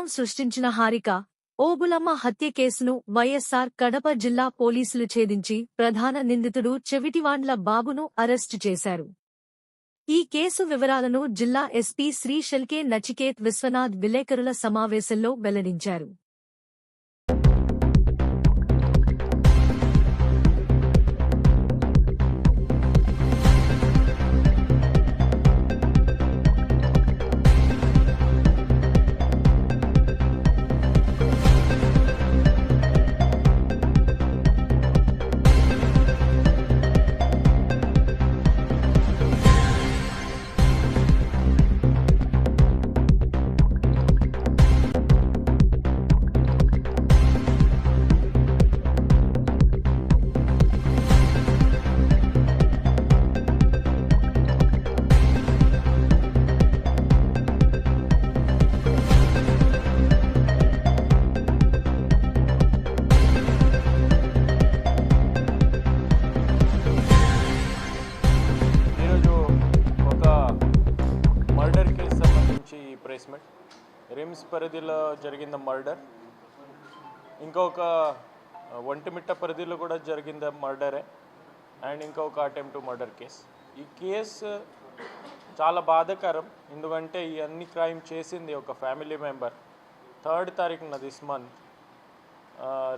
సంచలనం సృష్టించిన హారిక ఓబులమ్మ హత్య కేసును వైఎస్సార్ కడప జిల్లా పోలీసులు ఛేదించి ప్రధాన నిందితుడు చెవిటివాండ్ల బాబును అరెస్టు చేశారు. ఈ కేసు వివరాలను జిల్లా ఎస్పీ శ్రీ షెల్కే నచికేత్ విశ్వనాథ్ విలేకరుల సమావేశంలో వెల్లడించారు. రిమ్స్ పరిధిలో జరిగిన మర్డర్, ఇంకొక ఒంటిమిట్ట పరిధిలో కూడా జరిగిన మర్డరే అండ్ ఇంకొక అటెంప్ట్ మర్డర్ కేసు. ఈ కేసు చాలా బాధాకరం, ఎందుకంటే ఈ అన్ని క్రైమ్ చేసింది ఒక ఫ్యామిలీ మెంబర్. 3rd తారీఖున this month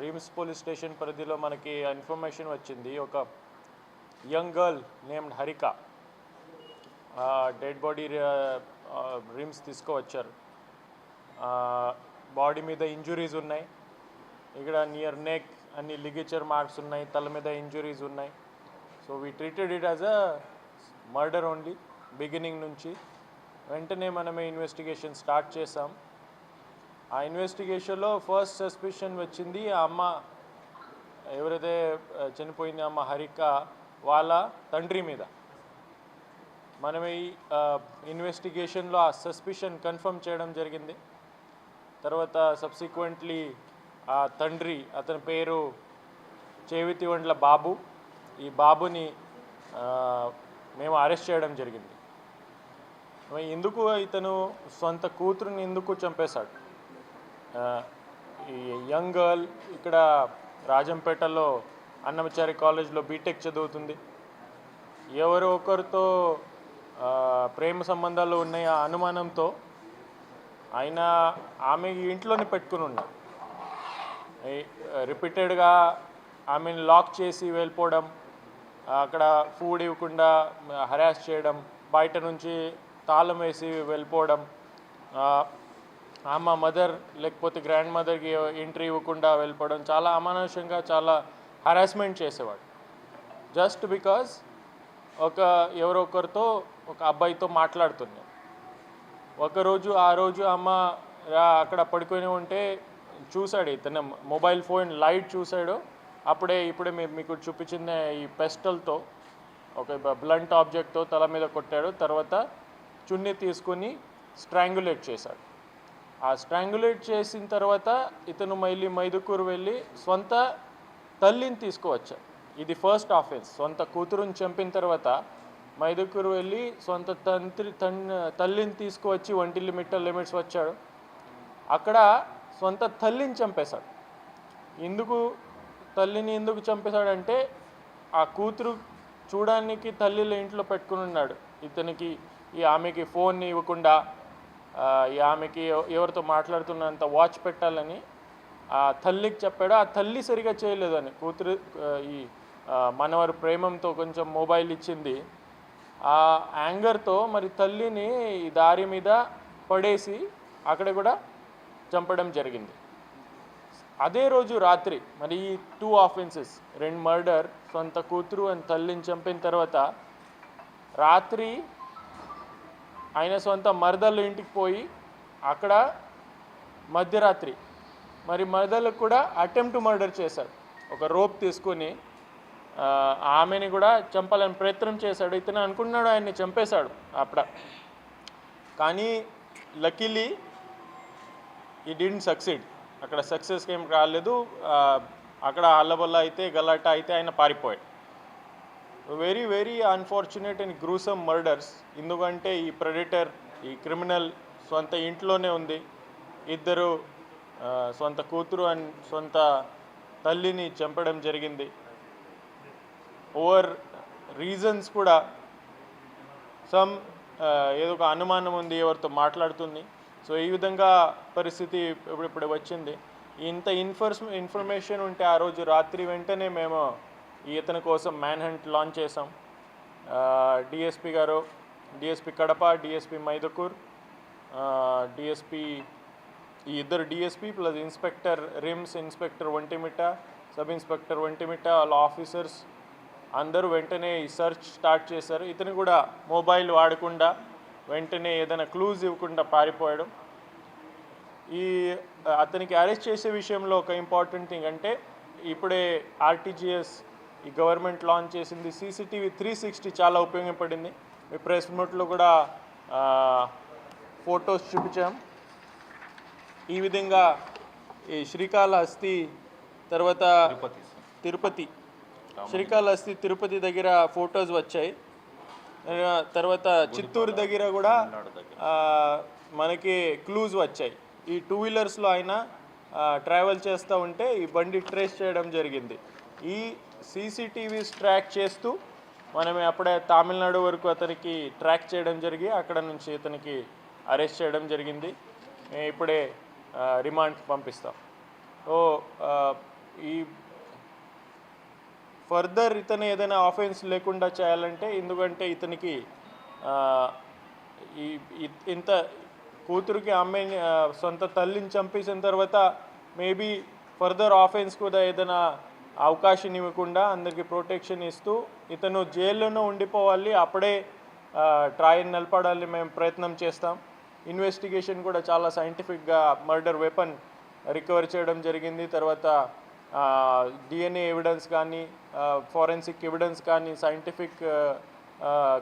RIMS police station పరిధిలో మనకి ఇన్ఫర్మేషన్ వచ్చింది. ఒక young girl named Harika dead body RIMS తీసుకువచ్చారు. బాడీ మీద ఇంజురీస్ ఉన్నాయి, ఇక్కడ నియర్ నెక్ అన్ని లిగేచర్ మార్క్స్ ఉన్నాయి, తల మీద ఇంజురీస్ ఉన్నాయి. So we treated it as a murder only beginning నుంచి. వెంటనే మనమే ఇన్వెస్టిగేషన్ స్టార్ట్ చేసాం. ఆ ఇన్వెస్టిగేషన్లో ఫస్ట్ సస్పిషన్ వచ్చింది ఆ అమ్మ ఎవరైతే చనిపోయింది అమ్మ హరిక వాళ్ళ తండ్రి మీద. మనం ఈ ఇన్వెస్టిగేషన్లో ఆ సస్పిషన్ కన్ఫర్మ్ చేయడం జరిగింది. తర్వాత సబ్సిక్వెంట్లీ ఆ తండ్రి, అతని పేరు చెవిటివాండ్ల బాబు, ఈ బాబుని మేము అరెస్ట్ చేయడం జరిగింది. ఎందుకు ఇతను సొంత కూతురుని ఎందుకు చంపేశాడు? ఈ యంగ్ గర్ల్ ఇక్కడ రాజంపేటలో అన్నమచారి కాలేజ్లో బీటెక్ చదువుతుంది. ఎవరో ఒకరితో ప్రేమ సంబంధాలు ఉన్నాయి ఆ అనుమానంతో ఆయన ఆమె ఇంట్లోనే పెట్టుకుని ఉన్నారు. రిపీటెడ్గా ఆమెను లాక్ చేసి వెళ్ళిపోవడం, అక్కడ ఫుడ్ ఇవ్వకుండా హరాస్ చేయడం, బయట నుంచి తాళం వేసి వెళ్ళిపోవడం, ఆమె మదర్ లేకపోతే గ్రాండ్ మదర్కి ఎంట్రీ ఇవ్వకుండా వెళ్ళిపోవడం, చాలా అమానుషంగా చాలా హరాస్మెంట్ చేసేవాడు. జస్ట్ బికాజ్ ఎవరో ఒకరితో ఒక అబ్బాయితో మాట్లాడుతున్నాడు. ఆ రోజు అమ్మ అక్కడ పడుకొని ఉంటే చూశాడు, ఇతను మొబైల్ ఫోన్ లైట్ చూశాడు. ఇప్పుడే మీకు చూపించిన ఈ పెస్టల్తో ఒక బ్లంట్ ఆబ్జెక్ట్తో తల మీద కొట్టాడు. తర్వాత చున్నీ తీసుకుని స్ట్రాంగులేట్ చేశాడు. ఆ స్ట్రాంగులేట్ చేసిన తర్వాత ఇతను మళ్ళీ మైదుకూరు వెళ్ళి సొంత తల్లిని తీసుకువచ్చాడు. ఇది ఫస్ట్ ఆఫెన్స్. సొంత కూతురుని చంపిన తర్వాత మైదుకూరు వెళ్ళి సొంత తల్లిని తీసుకువచ్చి ఒంటిమిట్ట లిమిట్స్ వచ్చాడు. అక్కడ సొంత తల్లిని చంపేశాడు. తల్లిని ఎందుకు చంపేశాడంటే ఆ కూతురు చూడడానికి తల్లిల ఇంట్లో పెట్టుకుని ఉన్నాడు. ఇతనికి ఆమెకి ఫోన్ ఇవ్వకుండా ఆమెకి ఎవరితో మాట్లాడుతున్నంత వాచ్ పెట్టాలని ఆ తల్లికి చెప్పాడు. ఆ తల్లి సరిగా చేయలేదని కూతురు ఈ మనవారి ప్రేమంతో కొంచెం మొబైల్ ఇచ్చింది. ఆ యాంగర్తో మరి తల్లిని ఈ దారి మీద పడేసి అక్కడ కూడా చంపడం జరిగింది. అదే రోజు రాత్రి మరి ఈ 2 ఆఫెన్సెస్, 2 మర్డర్, సొంత కూతురు అండ్ తల్లిని చంపిన తర్వాత రాత్రి ఆయన సొంత మరదళ్ళ ఇంటికి పోయి అక్కడ మధ్యరాత్రి మరి మరదళ్ళకు కూడా అటెంప్ట్ మర్డర్ చేశాడు. ఒక రోప్ తీసుకొని ఆమెని కూడా చంపాలని ప్రయత్నం చేశాడు. ఇతను అనుకున్నాడు ఆయన్ని చంపేశాడు కానీ లక్కీలీ ఈ డిడ్ంట్ సక్సీడ్. అక్కడ సక్సెస్ ఏం రాలేదు. అక్కడ అల్లబల్ల అయితే గలాటా అయితే ఆయన పారిపోయాడు. Very very unfortunate and gruesome murders. ఎందుకంటే ఈ ప్రెడిటర్, ఈ క్రిమినల్ సొంత ఇంట్లోనే ఉంది. ఇద్దరు సొంత కూతురు అండ్ సొంత తల్లిని చంపడం జరిగింది. ఓవర్ రీజన్స్ కూడా ఏదో ఒక అనుమానం ఉంది, ఎవరితో మాట్లాడుతుంది. సో ఈ విధంగా పరిస్థితి ఇప్పుడు వచ్చింది. ఇంత ఇన్ఫర్మేషన్ ఉంటే ఆ రోజు రాత్రి వెంటనే మేము ఇతని కోసం మ్యాన్ హంట్ లాంచ్ చేసాం. డిఎస్పి గారు, DSP Kadapa, DSP Mydukur, DSP ఈ ఇద్దరు DSP plus inspector RIMS, inspector Vontimitta, sub inspector Vontimitta, వాళ్ళ ఆఫీసర్స్ అందరూ వెంటనే ఈ సర్చ్ స్టార్ట్ చేశారు. ఇతను కూడా మొబైల్ వాడకుండా వెంటనే ఏదైనా క్లూజ్ ఇవ్వకుండా పారిపోయడం. అతనికి అరెస్ట్ చేసే విషయంలో ఒక ఇంపార్టెంట్ థింగ్ అంటే ఇప్పుడే ఆర్టీజీఎస్ ఈ గవర్నమెంట్ లాంచ్ చేసింది. CCTV 360 చాలా ఉపయోగపడింది. మీ ప్రెస్ నోట్లో కూడా ఫొటోస్ చూపించాం. ఈ విధంగా ఈ శ్రీకాళహస్తి తర్వాత తిరుపతి శ్రీకాళహస్తి తిరుపతి దగ్గర ఫొటోస్ వచ్చాయి. తర్వాత చిత్తూరు దగ్గర కూడా మనకి క్లూజ్ వచ్చాయి. ఈ 2 వీలర్స్లో ఆయన ట్రావెల్ చేస్తూ ఉంటే ఈ బండి ట్రేస్ చేయడం జరిగింది. ఈ CCTVs ట్రాక్ చేస్తూ మనమే అప్పుడే తమిళనాడు వరకు అతనికి ట్రాక్ చేయడం జరిగి అక్కడ నుంచి ఇతనికి అరెస్ట్ చేయడం జరిగింది. ఇప్పుడే రిమాండ్కి పంపిస్తాం. సో ఈ ఫర్దర్ ఇతను ఏదైనా ఆఫెన్స్ లేకుండా చేయాలంటే, ఎందుకంటే ఇతనికి ఇంత కూతురికి అమ్మాయిని సొంత తల్లిని చంపేసిన తర్వాత మేబీ ఫర్దర్ ఆఫెన్స్ కూడా ఏదైనా అవకాశం ఇవ్వకుండా అందరికీ ప్రొటెక్షన్ ఇస్తూ ఇతను జైల్లోనే ఉండిపోవాలి. అప్పుడే ట్రయల్ నిలబడాలని మేము ప్రయత్నం చేస్తాం. ఇన్వెస్టిగేషన్ కూడా చాలా సైంటిఫిక్గా మర్డర్ వెపన్ రికవర్ చేయడం జరిగింది. తర్వాత DNA ఎవిడెన్స్ కానీ ఫోరెన్సిక్ ఎవిడెన్స్ కానీ సైంటిఫిక్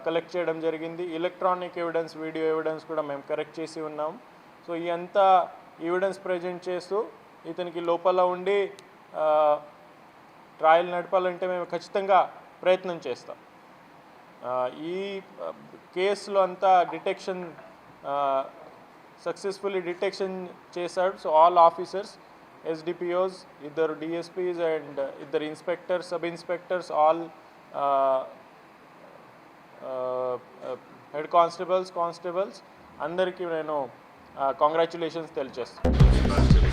కలెక్ట్ చేయడం జరిగింది. ఎలక్ట్రానిక్ ఎవిడెన్స్, వీడియో ఎవిడెన్స్ కూడా మేము కరెక్ట్ చేసి ఉన్నాం. సో ఈ అంతా ఎవిడెన్స్ ప్రజెంట్ చేస్తూ ఇతనికి లోపల ఉండి ట్రయల్ నడపాలంటే మేము ఖచ్చితంగా ప్రయత్నం చేస్తాం. ఈ కేసులో అంతా డిటెక్షన్ సక్సెస్ఫుల్లీ డిటెక్షన్ చేశాడు. సో ఆల్ ఆఫీసర్స్, SDPOs, ఇద్దరు DSPs అండ్ ఇద్దరు inspectors, sub inspectors, all head constables అందరికీ నేను కంగ్రాచ్యులేషన్స్ తెలియజేస్తాను.